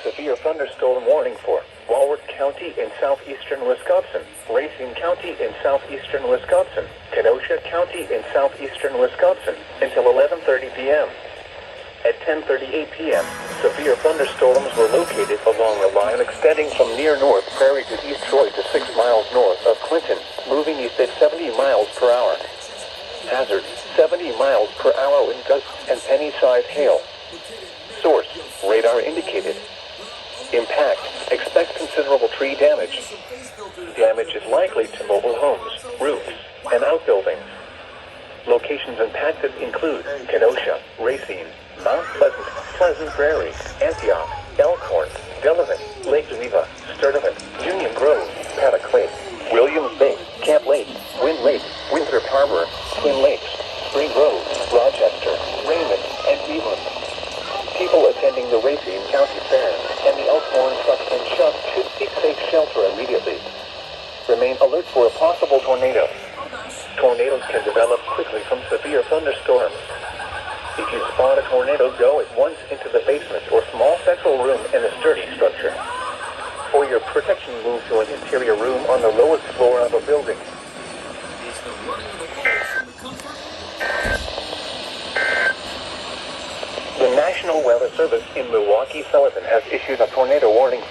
severe thunderstorm warning for Walworth County in southeastern Wisconsin, Racine County in southeastern Wisconsin, Kenosha County in southeastern Wisconsin until 11:30 p.m. At 10:38 p.m., severe thunderstorms were located along a line extending from near North Prairie to East Troy to 6 miles north of Clinton, moving east at 70 miles per hour. Hazard, 70 miles per hour wind gusts and penny-sized hail. Source, radar indicated. Impact, expect considerable tree damage. Damage is likely to mobile homes, roofs, and outbuildings. Locations impacted include Kenosha, Racine, Mount Pleasant, Pleasant Prairie, Antioch, Elkhorn, Delavan, Lake Geneva, Sturtevant, Union Grove, Paddock Lake, Williams Bay, Camp Lake, Wind Lake, Winthrop Harbor, Twin Lakes, Spring Grove, Rochester, Raymond, and Cleveland. People attending the Racine County Fair and the Elkhorn Truck and Shop should seek safe shelter immediately. Remain alert for a possible tornado. Tornadoes can develop quickly from severe thunderstorms. If you spot a tornado, go at once into the basement or small central room in a sturdy structure. For your protection, move to an interior room on the lowest floor of a building. The National Weather Service in Milwaukee-Sullivan has issued a tornado warning for